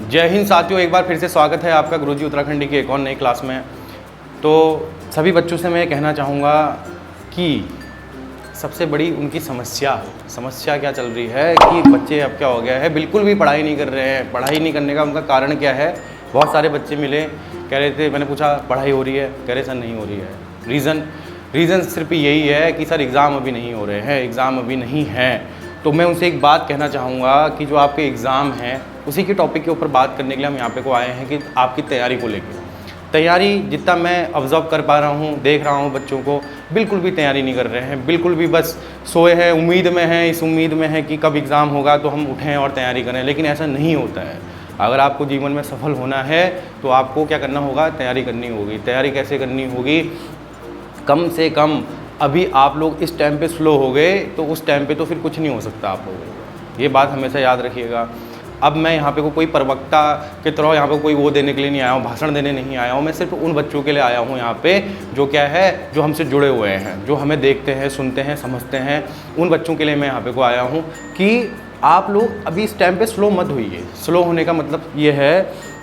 जय हिंद साथियों, एक बार फिर से स्वागत है आपका गुरुजी उत्तराखंडी की एक और नई क्लास में। तो सभी बच्चों से मैं कहना चाहूँगा कि सबसे बड़ी उनकी समस्या क्या चल रही है कि बच्चे अब क्या हो गया है, बिल्कुल भी पढ़ाई नहीं कर रहे हैं। पढ़ाई नहीं करने का उनका कारण क्या है? बहुत सारे बच्चे मिले, कह रहे थे, मैंने पूछा पढ़ाई हो रही है, कह रहे सर नहीं हो रही है। रीज़न सिर्फ यही है कि सर एग्ज़ाम अभी नहीं हो रहे हैं, एग्ज़ाम अभी नहीं हैं। तो मैं उनसे एक बात कहना चाहूँगा कि जो आपके एग्ज़ाम हैं उसी के टॉपिक के ऊपर बात करने के लिए हम यहाँ पे को आए हैं कि आपकी तैयारी को लेकर। तैयारी जितना मैं ऑब्ज़र्व कर पा रहा हूँ, देख रहा हूँ, बच्चों को बिल्कुल भी तैयारी नहीं कर रहे हैं, बिल्कुल भी बस सोए हैं, उम्मीद में हैं, इस उम्मीद में है कि कब एग्ज़ाम होगा तो हम उठें और तैयारी करें। लेकिन ऐसा नहीं होता है। अगर आपको जीवन में सफल होना है तो आपको क्या करना होगा? तैयारी करनी होगी। तैयारी कैसे करनी होगी? कम से कम अभी आप लोग इस टाइम पे स्लो हो गए तो उस टाइम पे तो फिर कुछ नहीं हो सकता आप लोगों को। ये बात हमेशा याद रखिएगा। अब मैं यहाँ पे कोई प्रवक्ता की तरह यहाँ पे कोई वो देने के लिए नहीं आया हूँ, भाषण देने नहीं आया हूँ। मैं सिर्फ उन बच्चों के लिए आया हूँ यहाँ पे जो क्या है, जो हमसे जुड़े हुए हैं, जो हमें देखते हैं, सुनते हैं, समझते हैं। उन बच्चों के लिए मैं यहाँ पे आया हूँ कि आप लोग अभी इस टाइम पर स्लो मत होइए। स्लो होने का मतलब ये है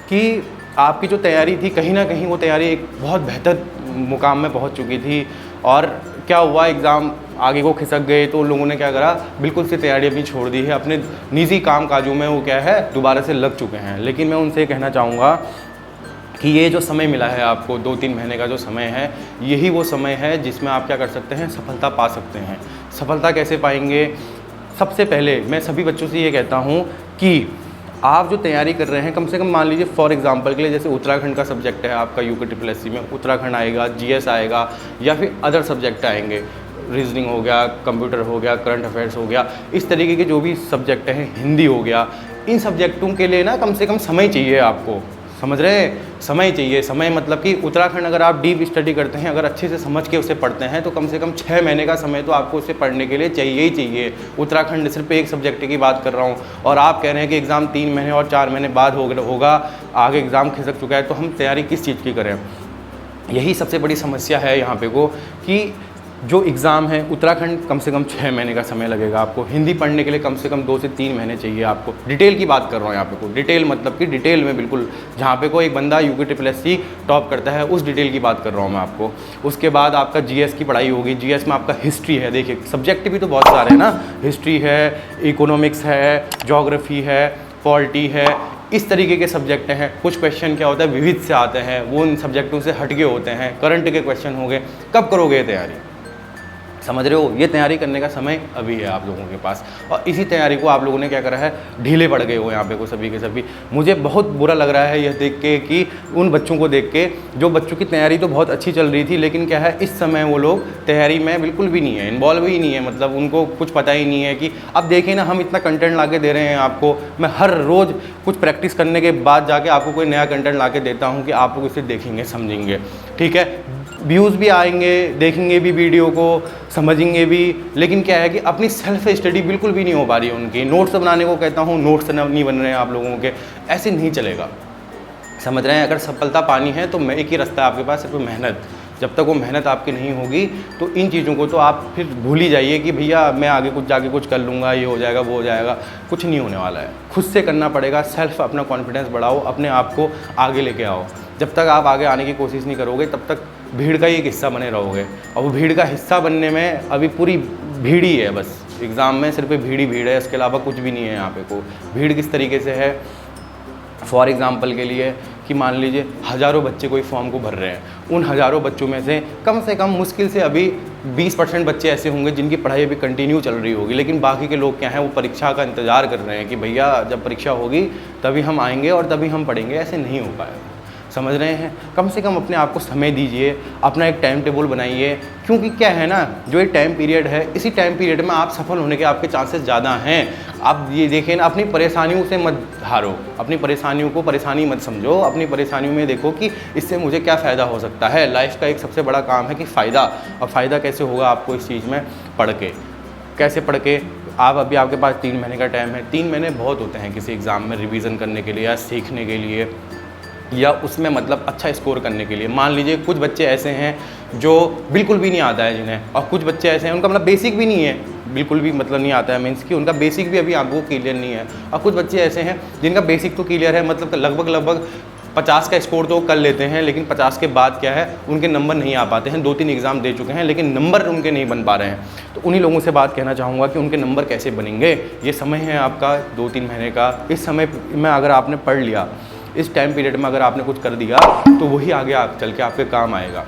कि आपकी जो तैयारी थी कहीं ना कहीं वो तैयारी एक बहुत बेहतर मुकाम में पहुंच चुकी थी। और क्या हुआ, एग्ज़ाम आगे को खिसक गए तो उन लोगों ने क्या करा, बिल्कुल से तैयारी अपनी छोड़ दी है। अपने निजी काम काजों में वो क्या है, दोबारा से लग चुके हैं। लेकिन मैं उनसे कहना चाहूँगा कि ये जो समय मिला है आपको, 2-3 महीने का जो समय है, यही वो समय है जिसमें आप क्या कर सकते हैं, सफलता पा सकते हैं। सफलता कैसे पाएंगे? सबसे पहले मैं सभी बच्चों से ये कहता हूँ कि आप जो तैयारी कर रहे हैं, कम से कम मान लीजिए फॉर एग्जांपल के लिए, जैसे उत्तराखंड का सब्जेक्ट है आपका UPSSC में, उत्तराखंड आएगा, GS आएगा या फिर अदर सब्जेक्ट आएंगे, रीजनिंग हो गया, कंप्यूटर हो गया, करंट अफेयर्स हो गया, इस तरीके के जो भी सब्जेक्ट हैं, हिंदी हो गया, इन सब्जेक्टों के लिए ना कम से कम समय चाहिए आपको। समझ रहे हैं? समय चाहिए। समय मतलब कि उत्तराखंड अगर आप डीप स्टडी करते हैं, अगर अच्छे से समझ के उसे पढ़ते हैं तो कम से कम 6 महीने का समय तो आपको उसे पढ़ने के लिए चाहिए ही चाहिए। उत्तराखंड सिर्फ एक सब्जेक्ट की बात कर रहा हूँ और आप कह रहे हैं कि एग्ज़ाम 3 महीने और 4 महीने बाद होगा, आगे एग्ज़ाम खिसक चुका है, तो हम तैयारी किस चीज़ की करें? यही सबसे बड़ी समस्या है यहाँ पे को कि जो एग्ज़ाम है उत्तराखंड कम से कम 6 महीने का समय लगेगा आपको। हिंदी पढ़ने के लिए कम से कम 2 से 3 महीने चाहिए आपको। डिटेल की बात कर रहा हूँ यहाँ पे को, डिटेल मतलब कि डिटेल में बिल्कुल, जहाँ पे को एक बंदा UPSSC टॉप करता है उस डिटेल की बात कर रहा हूँ मैं आपको। उसके बाद आपका GS की पढ़ाई होगी। GS में आपका हिस्ट्री है, देखिए सब्जेक्ट भी तो बहुत सारे हैं ना, हिस्ट्री है, इकोनॉमिक्स है, जोग्राफ़ी है, पॉलिटी है, इस तरीके के सब्जेक्ट हैं। कुछ क्वेश्चन क्या होता है, विविध से आते हैं, वो उन सब्जेक्टों से हटके होते हैं, करंट के क्वेश्चन हो गए। कब करोगे ये तैयारी? समझ रहे हो? ये तैयारी करने का समय अभी है आप लोगों के पास, और इसी तैयारी को आप लोगों ने क्या करा है, ढीले पड़ गए हो यहाँ पे को सभी के सभी। मुझे बहुत बुरा लग रहा है यह देख के कि उन बच्चों को देख के, जो बच्चों की तैयारी तो बहुत अच्छी चल रही थी, लेकिन क्या है, इस समय वो लोग तैयारी में बिल्कुल भी नहीं है, इन्वॉल्व ही नहीं है। मतलब उनको कुछ पता ही नहीं है कि अब देखिए ना, हम इतना कंटेंट ला के दे रहे हैं आपको। मैं हर रोज़ कुछ प्रैक्टिस करने के बाद जाके आपको कोई नया कंटेंट ला के देता हूँ कि आप लोग इसे देखेंगे, समझेंगे, ठीक है, व्यूज़ भी आएंगे, देखेंगे भी वीडियो को, समझेंगे भी। लेकिन क्या है कि अपनी सेल्फ स्टडी बिल्कुल भी नहीं हो पा रही है उनकी। नोट्स बनाने को कहता हूँ, नोट्स नहीं बन रहे हैं आप लोगों के। ऐसे नहीं चलेगा, समझ रहे हैं? अगर सफलता पानी है तो एक ही रास्ता है आपके पास, सिर्फ मेहनत। जब तक वो मेहनत आपकी नहीं होगी तो इन चीज़ों को तो आप फिर भूल ही जाइए कि भैया मैं आगे कुछ जाके कुछ कर लूँगा, ये हो जाएगा, वो हो जाएगा। कुछ नहीं होने वाला है। खुद से करना पड़ेगा। सेल्फ अपना कॉन्फिडेंस बढ़ाओ, अपने आप को आगे लेके आओ। जब तक आप आगे आने की कोशिश नहीं करोगे तब तक भीड़ का ही एक हिस्सा बने रहोगे। और वो भीड़ का हिस्सा बनने में अभी पूरी भीड़ ही है, बस एग्ज़ाम में सिर्फ भीड़ है, इसके अलावा कुछ भी नहीं है यहाँ पे को। भीड़ किस तरीके से है, फॉर एग्ज़ाम्पल के लिए कि मान लीजिए हज़ारों बच्चे कोई फॉर्म को भर रहे हैं, उन हज़ारों बच्चों में से कम मुश्किल से अभी 20% बच्चे ऐसे होंगे जिनकी पढ़ाई अभी कंटिन्यू चल रही होगी। लेकिन बाकी के लोग क्या हैं, वो परीक्षा का इंतज़ार कर रहे हैं कि भैया जब परीक्षा होगी तभी हम आएंगे और तभी हम पढ़ेंगे। ऐसे नहीं हो पाएगा, समझ रहे हैं? कम से कम अपने आप को समय दीजिए, अपना एक टाइम टेबल बनाइए। क्योंकि क्या है ना, जो ये टाइम पीरियड है, इसी टाइम पीरियड में आप सफल होने के आपके चांसेस ज़्यादा हैं। आप ये देखें ना, अपनी परेशानियों से मत हारो, अपनी परेशानियों को परेशानी मत समझो। अपनी परेशानियों में देखो कि इससे मुझे क्या फ़ायदा हो सकता है। लाइफ का एक सबसे बड़ा काम है कि फ़ायदा, और फ़ायदा कैसे होगा आपको इस चीज़ में पढ़ के। कैसे पढ़ के? आप अभी आपके पास 3 महीने का टाइम है। 3 महीने बहुत होते हैं किसी एग्ज़ाम में रिवीज़न करने के लिए या सीखने के लिए। या उसमें मतलब अच्छा स्कोर करने के लिए। मान लीजिए कुछ बच्चे ऐसे हैं जो बिल्कुल भी नहीं आता है जिन्हें, और कुछ बच्चे ऐसे हैं उनका मतलब बेसिक भी नहीं है, बिल्कुल भी मतलब नहीं आता है, मीन्स कि उनका बेसिक भी अभी आपको क्लियर नहीं है। और कुछ बच्चे ऐसे हैं जिनका बेसिक तो क्लियर है, मतलब लगभग 50 का स्कोर तो कर लेते हैं, लेकिन 50 के बाद क्या है उनके नंबर नहीं आ पाते हैं। 2-3 एग्ज़ाम दे चुके हैं लेकिन नंबर उनके नहीं बन पा रहे हैं। तो उन्हीं लोगों से बात कहना चाहूँगा कि उनके नंबर कैसे बनेंगे। ये समय है आपका 2-3 महीने का। इस समय में अगर आपने पढ़ लिया, इस टाइम पीरियड में अगर आपने कुछ कर दिया तो वही आगे आप चल के आपके काम आएगा।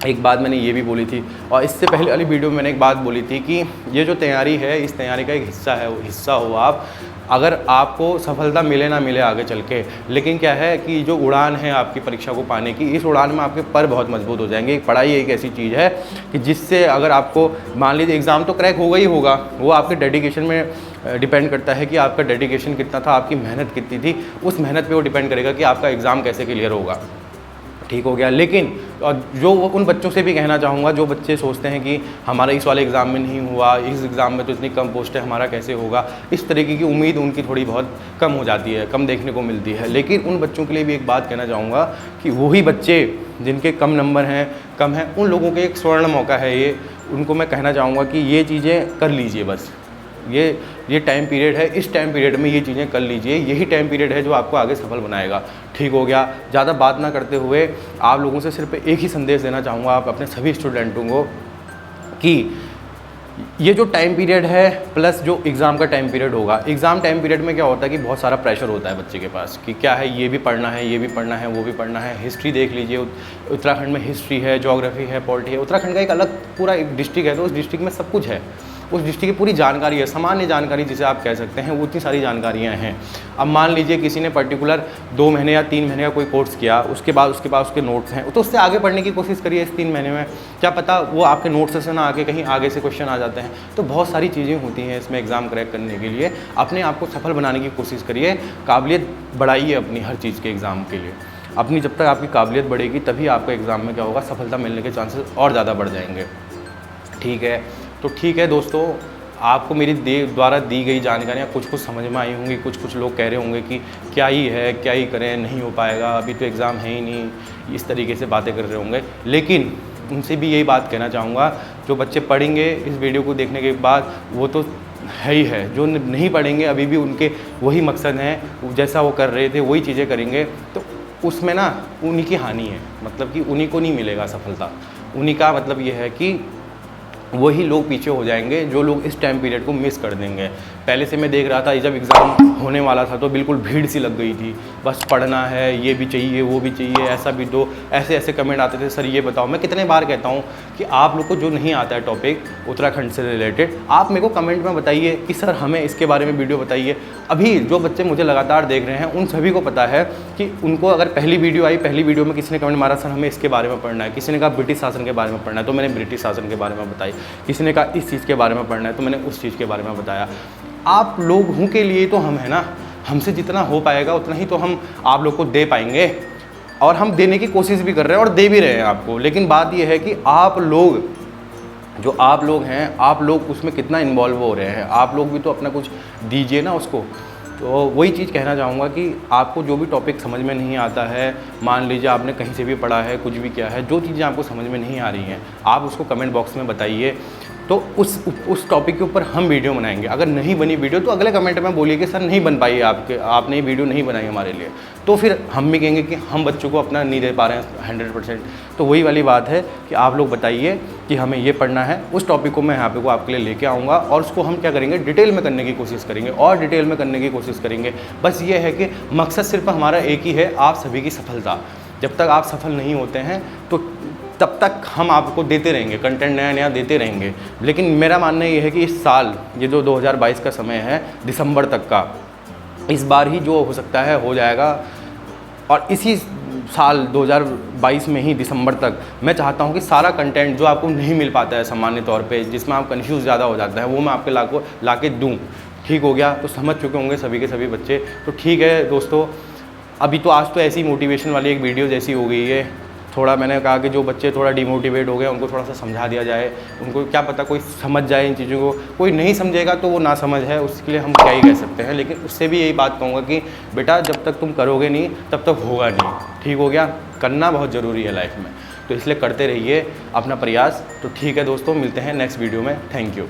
एक बात मैंने ये भी बोली थी, और इससे पहले वाली वीडियो में मैंने एक बात बोली थी कि ये जो तैयारी है, इस तैयारी का एक हिस्सा है, वो हिस्सा हो आप। अगर आपको सफलता मिले ना मिले आगे चल के, लेकिन क्या है कि जो उड़ान है आपकी परीक्षा को पाने की, इस उड़ान में आपके पर बहुत मजबूत हो जाएंगे। पढ़ाई एक ऐसी चीज़ है कि जिससे अगर आपको मान लीजिए एग्ज़ाम तो क्रैक होगा ही होगा, वो आपके डेडिकेशन में डिपेंड करता है कि आपका डेडिकेशन कितना था, आपकी मेहनत कितनी थी। उस मेहनत पे वो डिपेंड करेगा कि आपका एग्ज़ाम कैसे क्लियर होगा। ठीक हो गया। लेकिन जो उन बच्चों से भी कहना चाहूँगा जो बच्चे सोचते हैं कि हमारा इस वाले एग्ज़ाम में नहीं हुआ, इस एग्ज़ाम में तो इतनी कम पोस्ट है, हमारा कैसे होगा, इस तरीके की उम्मीद उनकी थोड़ी बहुत कम हो जाती है, कम देखने को मिलती है। लेकिन उन बच्चों के लिए भी एक बात कहना चाहूँगा कि वही बच्चे जिनके कम नंबर हैं, कम हैं, उन लोगों के एक स्वर्ण मौका है ये। उनको मैं कहना चाहूँगा कि ये चीज़ें कर लीजिए बस। ये टाइम पीरियड है, इस टाइम पीरियड में ये चीज़ें कर लीजिए। यही टाइम पीरियड है जो आपको आगे सफल बनाएगा। ठीक हो गया। ज़्यादा बात ना करते हुए आप लोगों से सिर्फ एक ही संदेश देना चाहूँगा आप अपने सभी स्टूडेंटों को कि ये जो टाइम पीरियड है प्लस जो एग्ज़ाम का टाइम पीरियड होगा, एग्ज़ाम टाइम पीरियड में क्या होता है कि बहुत सारा प्रेशर होता है बच्चे के पास कि क्या है, ये भी पढ़ना है, ये भी पढ़ना है, वो भी पढ़ना है। हिस्ट्री देख लीजिए, उत्तराखंड में हिस्ट्री है, ज्योग्राफी है, पॉलिटी है। उत्तराखंड का एक अलग पूरा एक डिस्ट्रिक्ट है, तो उस डिस्ट्रिक्ट में सब कुछ है, उस डिस्ट्रिक्ट की पूरी जानकारी है, सामान्य जानकारी जिसे आप कह सकते हैं, वो इतनी सारी जानकारियाँ हैं। अब मान लीजिए किसी ने पर्टिकुलर 2 महीने या 3 महीने का कोई कोर्स किया, उसके बाद उसके पास उसके नोट्स हैं, तो उससे आगे पढ़ने की कोशिश करिए इस 3 महीने में। क्या पता वो आपके नोट्स से ना आके कहीं आगे से क्वेश्चन आ जाते हैं। तो बहुत सारी चीज़ें होती हैं इसमें एग्ज़ाम क्रैक करने के लिए। अपने आप को सफल बनाने की कोशिश करिए, काबिलियत बढ़ाइए अपनी हर चीज़ के एग्ज़ाम के लिए। अपनी जब तक आपकी काबिलियत बढ़ेगी तभी आपको एग्ज़ाम में क्या होगा, सफलता मिलने के चांसेस और ज़्यादा बढ़ जाएंगे। ठीक है, तो ठीक है दोस्तों, आपको मेरी द्वारा दी गई जानकारियाँ कुछ समझ में आई होंगी। कुछ लोग कह रहे होंगे कि क्या ही है, क्या ही करें, नहीं हो पाएगा, अभी तो एग्ज़ाम है ही नहीं, इस तरीके से बातें कर रहे होंगे। लेकिन उनसे भी यही बात कहना चाहूँगा, जो बच्चे पढ़ेंगे इस वीडियो को देखने के बाद वो तो है ही है, जो नहीं पढ़ेंगे अभी भी उनके वही मकसद हैं, जैसा वो कर रहे थे वही चीज़ें करेंगे, तो उसमें ना उन्हीं की हानि है। मतलब कि उन्हीं को नहीं मिलेगा सफलता। उन्हीं का मतलब ये है कि वही लोग पीछे हो जाएंगे जो लोग इस टाइम पीरियड को मिस कर देंगे। पहले से मैं देख रहा था, जब एग्ज़ाम होने वाला था तो बिल्कुल भीड़ सी लग गई थी, बस पढ़ना है, ये भी चाहिए, वो भी चाहिए, ऐसा भी दो, ऐसे कमेंट आते थे, सर ये बताओ। मैं कितने बार कहता हूँ कि आप लोग को जो नहीं आता है टॉपिक उत्तराखंड से रिलेटेड, आप मेरे को कमेंट में बताइए कि सर हमें इसके बारे में वीडियो बताइए। अभी जो बच्चे मुझे लगातार देख रहे हैं उन सभी को पता है कि उनको अगर पहली वीडियो आई, पहली वीडियो में किसी ने कमेंट मारा, सर हमें इसके बारे में पढ़ना है, किसी ने कहा ब्रिटिश शासन के बारे में पढ़ना है तो मैंने ब्रिटिश शासन के बारे में बताई, किसी ने कहा इस चीज़ के बारे में पढ़ना है तो मैंने उस चीज़ के बारे में बताया। आप लोगों के लिए तो हम है ना, हमसे जितना हो पाएगा उतना ही तो हम आप लोग को दे पाएंगे, और हम देने की कोशिश भी कर रहे हैं और दे भी रहे हैं आपको। लेकिन बात यह है कि आप लोग, जो आप लोग हैं, आप लोग उसमें कितना इन्वॉल्व हो रहे हैं, आप लोग भी तो अपना कुछ दीजिए ना उसको। तो वही चीज़ कहना चाहूँगा कि आपको जो भी टॉपिक समझ में नहीं आता है, मान लीजिए आपने कहीं से भी पढ़ा है, कुछ भी किया है, जो चीज़ें आपको समझ में नहीं आ रही हैं आप उसको कमेंट बॉक्स में बताइए, तो उस टॉपिक के ऊपर हम वीडियो बनाएंगे। अगर नहीं बनी वीडियो तो अगले कमेंट में बोलिए कि सर नहीं बन पाई, आपने ये वीडियो नहीं बनाई हमारे लिए, तो फिर हम भी कहेंगे कि हम बच्चों को अपना नहीं दे पा रहे हैं 100%। तो वही वाली बात है कि आप लोग बताइए कि हमें ये पढ़ना है, उस टॉपिक को मैं यहाँ पे को आपके लिए लेके आऊँगा और उसको हम क्या करेंगे, डिटेल में करने की कोशिश करेंगे और डिटेल में करने की कोशिश करेंगे। बस ये है कि मकसद सिर्फ हमारा एक ही है, आप सभी की सफलता। जब तक आप सफल नहीं होते हैं तो तब तक हम आपको देते रहेंगे, कंटेंट नया नया देते रहेंगे। लेकिन मेरा मानना ये है कि इस साल, ये जो 2022 का समय है, दिसंबर तक का, इस बार ही जो हो सकता है हो जाएगा। और इसी साल 2022 में ही दिसंबर तक मैं चाहता हूँ कि सारा कंटेंट जो आपको नहीं मिल पाता है सामान्य तौर पे, जिसमें आप कन्फ्यूज़ ज़्यादा हो जाता है, वो मैं आपके ला के दूँ। ठीक हो गया? तो समझ चुके होंगे सभी के सभी बच्चे। तो ठीक है दोस्तों, अभी तो आज तो ऐसी मोटिवेशन वाली एक वीडियो जैसी हो गई है, थोड़ा मैंने कहा कि जो बच्चे थोड़ा डिमोटिवेट हो गए उनको थोड़ा सा समझा दिया जाए, उनको क्या पता कोई समझ जाए इन चीज़ों को, कोई नहीं समझेगा तो वो ना समझ है, उसके लिए हम क्या ही कह सकते हैं। लेकिन उससे भी यही बात कहूँगा कि बेटा जब तक तुम करोगे नहीं तब तक होगा नहीं, ठीक हो गया। करना बहुत ज़रूरी है लाइफ में, तो इसलिए करते रहिए अपना प्रयास। तो ठीक है दोस्तों, मिलते हैं नेक्स्ट वीडियो में। Thank you.